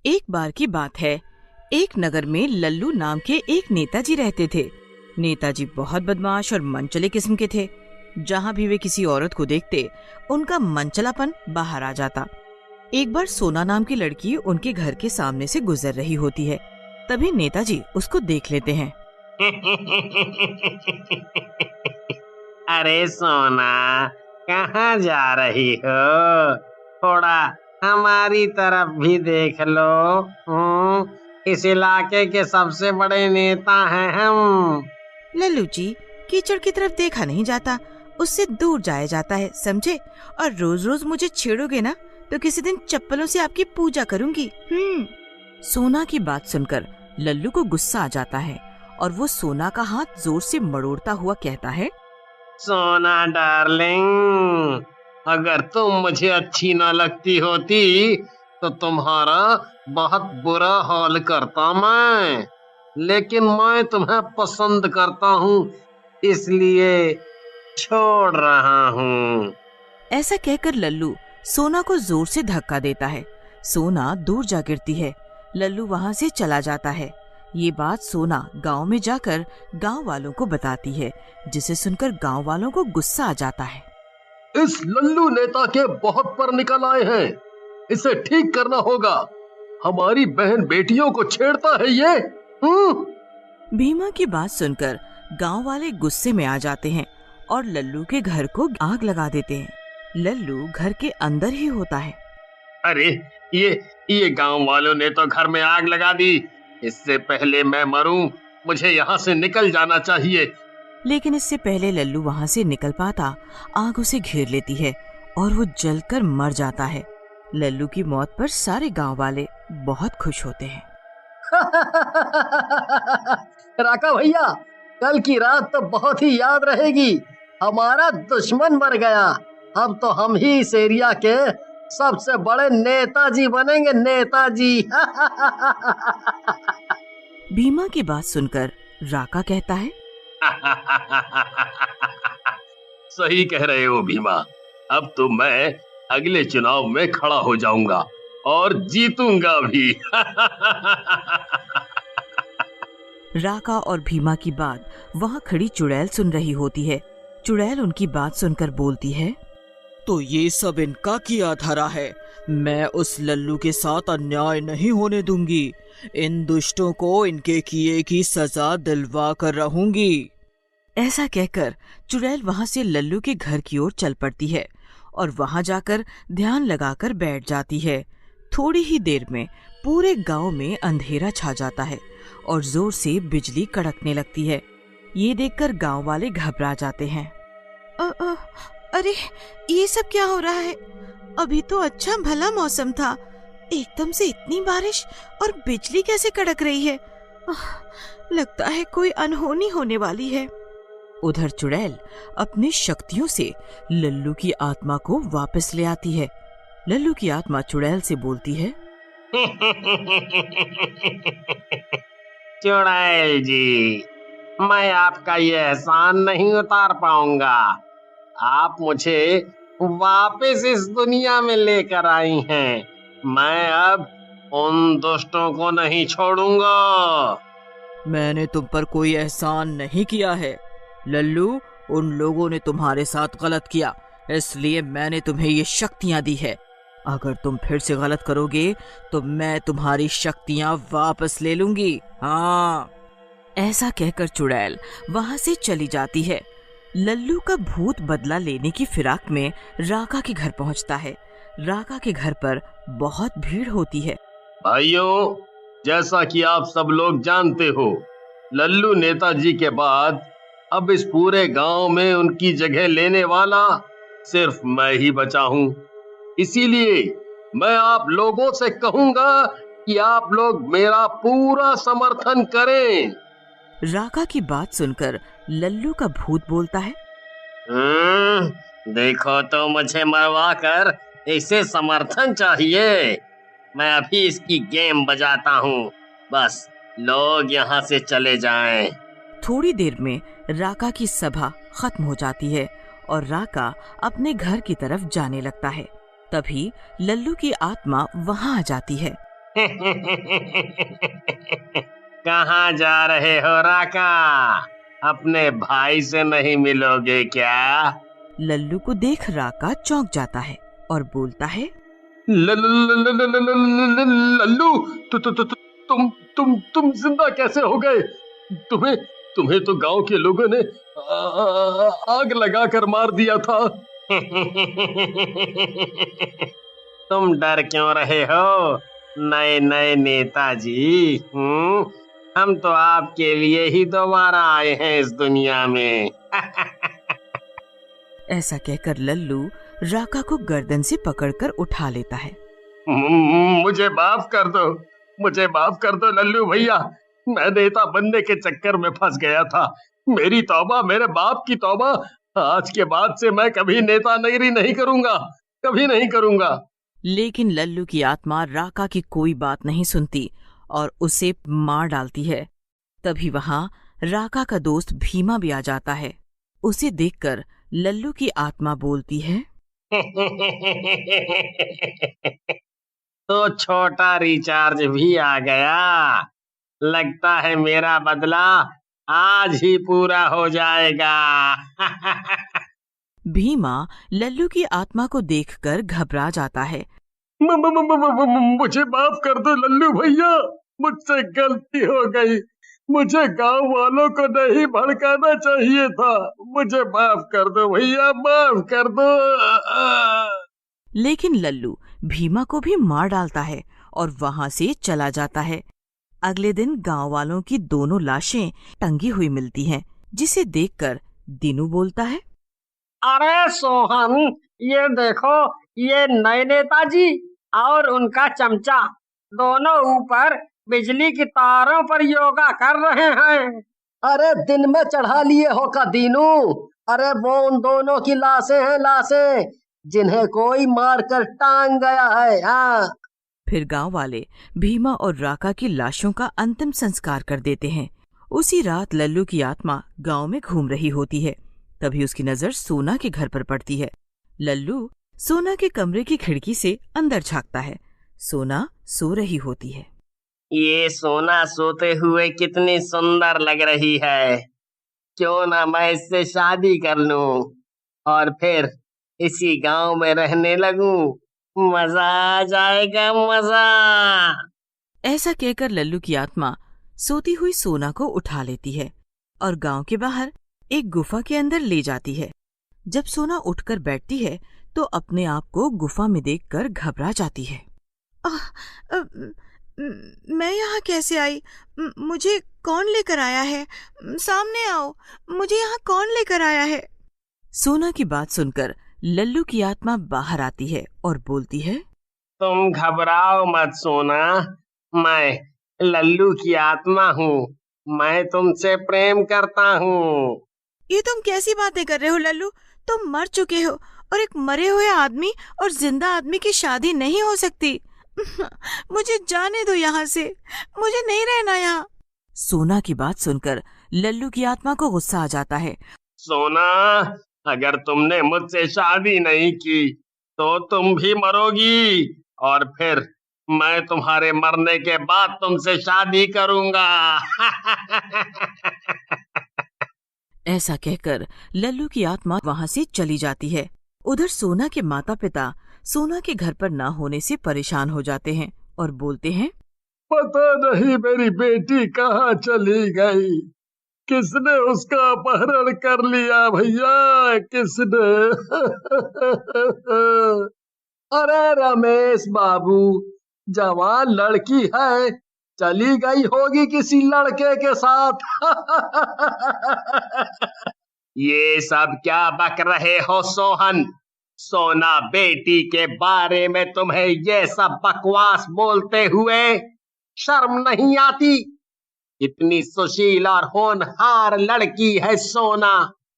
एक बार की बात है, एक नगर में लल्लू नाम के एक नेताजी रहते थे। नेताजी बहुत बदमाश और मनचले किस्म के थे। जहाँ भी वे किसी औरत को देखते, उनका मनचलापन बाहर आ जाता। एक बार सोना नाम की लड़की उनके घर के सामने से गुजर रही होती है। तभी नेताजी उसको देख लेते हैं। अरे सोना, कहाँ जा रही हो? थोड़ा हमारी तरफ भी देख लो। इस इलाके के सबसे बड़े नेता हैं हम। लल्लू जी, कीचड़ की तरफ देखा नहीं जाता, उससे दूर जाया जाता है, समझे? और रोज रोज मुझे छेड़ोगे ना तो किसी दिन चप्पलों से आपकी पूजा करूंगी। सोना की बात सुनकर लल्लू को गुस्सा आ जाता है और वो सोना का हाथ जोर से मरोड़ता हुआ कहता है, सोना डार्लिंग, अगर तुम मुझे अच्छी न लगती होती तो तुम्हारा बहुत बुरा हाल करता मैं, लेकिन मैं तुम्हें पसंद करता हूँ, इसलिए छोड़ रहा हूँ। ऐसा कहकर लल्लू सोना को जोर से धक्का देता है। सोना दूर जा गिरती है। लल्लू वहाँ से चला जाता है। ये बात सोना गांव में जाकर गांव वालों को बताती है, जिसे सुनकर गांव वालों को गुस्सा आ जाता है। इस लल्लू नेता के बहुत पर निकल आए हैं, इसे ठीक करना होगा। हमारी बहन बेटियों को छेड़ता है ये। भीमा की बात सुनकर गांव वाले गुस्से में आ जाते हैं और लल्लू के घर को आग लगा देते हैं। लल्लू घर के अंदर ही होता है। अरे ये गांव वालों ने तो घर में आग लगा दी। इससे पहले मैं मरूं, मुझे यहाँ से निकल जाना चाहिए। लेकिन इससे पहले लल्लू वहाँ से निकल पाता, आग उसे घेर लेती है और वो जलकर मर जाता है। लल्लू की मौत पर सारे गांव वाले बहुत खुश होते हैं। राका भैया, कल की रात तो बहुत ही याद रहेगी। हमारा दुश्मन मर गया। अब तो हम ही इस एरिया के सबसे बड़े नेताजी बनेंगे, नेताजी। भीमा की बात सुनकर राका कहता है, सही कह रहे हो भीमा। अब तो मैं अगले चुनाव में खड़ा हो जाऊंगा और जीतूंगा भी। राका और भीमा की बात वहाँ खड़ी चुड़ैल सुन रही होती है। चुड़ैल उनकी बात सुनकर बोलती है, तो ये सब इनका किया धरा है। मैं उस लल्लू के साथ अन्याय नहीं होने दूंगी। इन दुष्टों को इनके किए की सजा दिलवा कर रहूंगी। ऐसा कहकर चुड़ैल वहाँ से लल्लू के घर की ओर चल पड़ती है और वहाँ जाकर ध्यान लगाकर बैठ जाती है। थोड़ी ही देर में पूरे गांव में अंधेरा छा जाता है और जोर से बिजली कड़कने लगती है। ये देखकर गांव वाले घबरा जाते हैं। अरे, ये सब क्या हो रहा है? अभी तो अच्छा भला मौसम था, एकदम से इतनी बारिश और बिजली कैसे कड़क रही है? लगता है कोई अनहोनी होने वाली है। उधर चुड़ैल अपनी शक्तियों से लल्लू की आत्मा को वापस ले आती है। लल्लू की आत्मा चुड़ैल से बोलती है, चुड़ैल जी, मैं आपका ये एहसान नहीं उतार पाऊंगा। आप मुझे वापस इस दुनिया में लेकर आई हैं। मैं अब उन दुष्टों को नहीं छोड़ूंगा। मैंने तुम पर कोई एहसान नहीं किया है लल्लू। उन लोगों ने तुम्हारे साथ गलत किया, इसलिए मैंने तुम्हें ये शक्तियां दी है। अगर तुम फिर से गलत करोगे तो मैं तुम्हारी शक्तियां वापस ले लूंगी। हाँ। ऐसा कहकर चुड़ैल वहां से चली जाती है। लल्लू का भूत बदला लेने की फिराक में राका के घर पहुंचता है। राका के घर पर बहुत भीड़ होती है। भाइयों, जैसा कि आप सब लोग जानते हो, लल्लू नेताजी के बाद अब इस पूरे गांव में उनकी जगह लेने वाला सिर्फ मैं ही बचा हूं। इसीलिए मैं आप लोगों से कहूंगा कि आप लोग मेरा पूरा समर्थन करें। राका की बात सुनकर लल्लू का भूत बोलता है, देखो तो मुझे मरवा कर इसे समर्थन चाहिए। मैं अभी इसकी गेम बजाता हूँ, बस लोग यहाँ से चले जाएं। थोड़ी देर में राका की सभा खत्म हो जाती है और राका अपने घर की तरफ जाने लगता है। तभी लल्लू की आत्मा वहाँ आ जाती है। कहाँ जा रहे हो राका? अपने भाई से नहीं मिलोगे क्या? लल्लू को देख राका चौंक जाता है और बोलता है, लल्लू, तुम जिंदा कैसे हो गए? तुम्हें तुम्हें तो गांव के लोगों ने आग लगाकर मार दिया था। तुम डर क्यों रहे हो नए नए नेताजी? हम तो आपके लिए ही दोबारा आए हैं इस दुनिया में। ऐसा कहकर लल्लू राका को गर्दन से पकड़कर उठा लेता है। मुझे माफ कर दो, मुझे माफ कर दो लल्लू भैया। मैं नेता बनने के चक्कर में फंस गया था। मेरी तौबा, मेरे बाप की तौबा। आज के बाद से मैं कभी नेतागिरी नहीं करूंगा, कभी नहीं करूंगा। लेकिन लल्लू की आत्मा राका की कोई बात नहीं सुनती और उसे मार डालती है। तभी वहां राका का दोस्त भीमा भी आ जाता है। उसे देखकर लल्लू की आत्मा बोलती है, तो छोटा रिचार्ज भी आ गया। लगता है मेरा बदला आज ही पूरा हो जाएगा। भीमा लल्लू की आत्मा को देखकर घबरा जाता है। मुझे माफ कर दो लल्लू भैया, मुझसे गलती हो गई। मुझे गांव वालों को नहीं भड़काना चाहिए था। मुझे माफ कर दो भैया, माफ कर दो। लेकिन लल्लू भीमा को भी मार डालता है और वहां से चला जाता है। अगले दिन गांव वालों की दोनों लाशें टंगी हुई मिलती हैं, जिसे देखकर दीनू बोलता है, अरे सोहन, ये देखो, ये नए नेताजी और उनका चमचा दोनों ऊपर बिजली की तारों पर योगा कर रहे हैं। अरे दिन में चढ़ा लिए हो का दीनू? अरे वो उन दोनों की लाशें हैं, लाशें जिन्हें कोई मारकर टांग गया है। हाँ। फिर गांव वाले भीमा और राका की लाशों का अंतिम संस्कार कर देते हैं। उसी रात लल्लू की आत्मा गांव में घूम रही होती है। तभी उसकी नजर सोना के घर पर पड़ती है। लल्लू सोना के कमरे की खिड़की से अंदर झांकता है। सोना सो रही होती है। ये सोना सोते हुए कितनी सुंदर लग रही है। क्यों ना मैं इससे शादी कर लूं और फिर इसी गांव में रहने लगूं। मजा आ जाएगा, मजा। ऐसा कहकर लल्लू की आत्मा सोती हुई सोना को उठा लेती है और गांव के बाहर एक गुफा के अंदर ले जाती है। जब सोना उठकर बैठती है तो अपने आप को गुफा में देखकर घबरा जाती है। मैं यहाँ कैसे आई? मुझे कौन लेकर आया है? सामने आओ, मुझे यहाँ कौन लेकर आया है? सोना की बात सुनकर लल्लू की आत्मा बाहर आती है और बोलती है, तुम घबराओ मत सोना, मैं लल्लू की आत्मा हूँ। मैं तुमसे प्रेम करता हूँ। ये तुम कैसी बातें कर रहे हो लल्लू? तुम मर चुके हो और एक मरे हुए आदमी और जिंदा आदमी की शादी नहीं हो सकती। मुझे जाने दो यहाँ से, मुझे नहीं रहना यहाँ। सोना की बात सुनकर लल्लू की आत्मा को गुस्सा आ जाता है। सोना, अगर तुमने मुझसे शादी नहीं की तो तुम भी मरोगी और फिर मैं तुम्हारे मरने के बाद तुमसे शादी करूंगा। ऐसा कहकर लल्लू की आत्मा वहां से चली जाती है। उधर सोना के माता पिता सोना के घर पर न होने से परेशान हो जाते हैं और बोलते हैं, पता नहीं मेरी बेटी कहाँ चली गई। किसने उसका अपहरण कर लिया भैया, किसने? अरे रमेश बाबू, जवान लड़की है, चली गई होगी किसी लड़के के साथ। ये सब क्या बक रहे हो सोहन? सोना बेटी के बारे में तुम्हें ये सब बकवास बोलते हुए शर्म नहीं आती? इतनी सुशील और होनहार लड़की है सोना।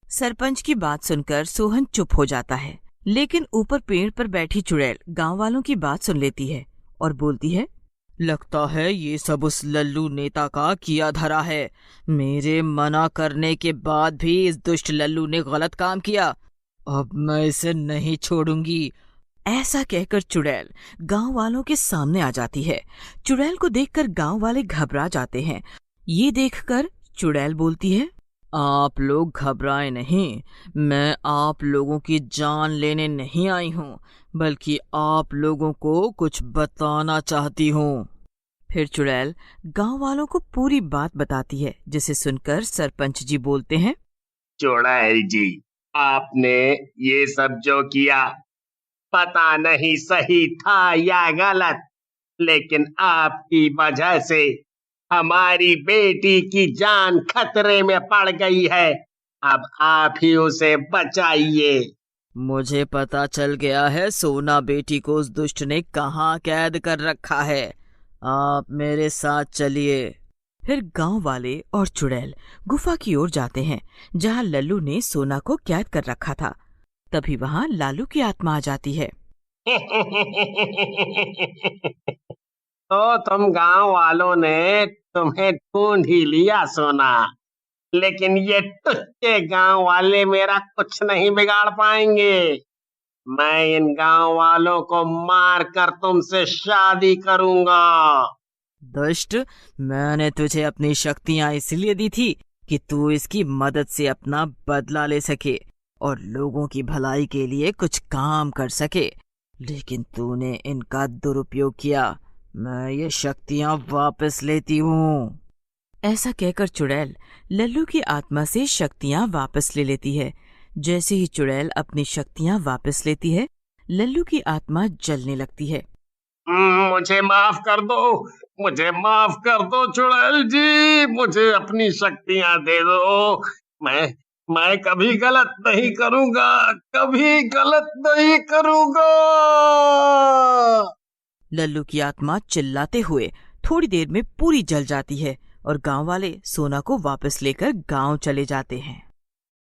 सरपंच की बात सुनकर सोहन चुप हो जाता है। लेकिन ऊपर पेड़ पर बैठी चुड़ैल गांव वालों की बात सुन लेती है और बोलती है, लगता है ये सब उस लल्लू नेता का किया धरा है। मेरे मना करने के बाद भी इस दुष्ट लल्लू ने गलत काम किया। अब मैं इसे नहीं छोड़ूंगी। ऐसा कहकर चुड़ैल गांव वालों के सामने आ जाती है। चुड़ैल को देखकर गांव वाले घबरा जाते हैं। ये देखकर चुड़ैल बोलती है, आप लोग घबराए नहीं, मैं आप लोगों की जान लेने नहीं आई हूँ, बल्कि आप लोगों को कुछ बताना चाहती हूँ। फिर चुड़ैल गांव वालों को पूरी बात बताती है, जिसे सुनकर सरपंच जी बोलते हैं, चुड़ैल जी, आपने ये सब जो किया पता नहीं सही था या गलत, लेकिन आपकी वजह से हमारी बेटी की जान खतरे में पड़ गई है। अब आप ही उसे बचाइए। मुझे पता चल गया है सोना बेटी को उस दुष्ट ने कहाँ कैद कर रखा है। आप मेरे साथ चलिए। फिर गांव वाले और चुड़ैल गुफा की ओर जाते हैं, जहां लल्लू ने सोना को कैद कर रखा था। तभी वहां लालू की आत्मा आ जाती है। तो तुम गांव वालों ने तुम्हें ढूंढ ही लिया सोना, लेकिन ये टुच्चे गांव वाले मेरा कुछ नहीं बिगाड़ पाएंगे। मैं इन गांव वालों को मार कर तुमसे शादी करूंगा। दुष्ट, मैंने तुझे अपनी शक्तियां इसलिए दी थी कि तू इसकी मदद से अपना बदला ले सके और लोगों की भलाई के लिए कुछ काम कर सके, लेकिन तूने इनका दुरुपयोग किया। मैं ये शक्तियां वापस लेती हूँ। ऐसा कहकर चुड़ैल लल्लू की आत्मा से शक्तियां वापस ले लेती है। जैसे ही चुड़ैल अपनी शक्तियां वापस लेती है, लल्लू की आत्मा जलने लगती है। मुझे माफ कर दो, मुझे माफ कर दो चुड़ैल जी, मुझे अपनी शक्तियां दे दो। मैं कभी गलत नहीं करूंगा, कभी गलत नहीं करूंगा। लल्लू की आत्मा चिल्लाते हुए थोड़ी देर में पूरी जल जाती है और गांव वाले सोना को वापस लेकर गांव चले जाते हैं।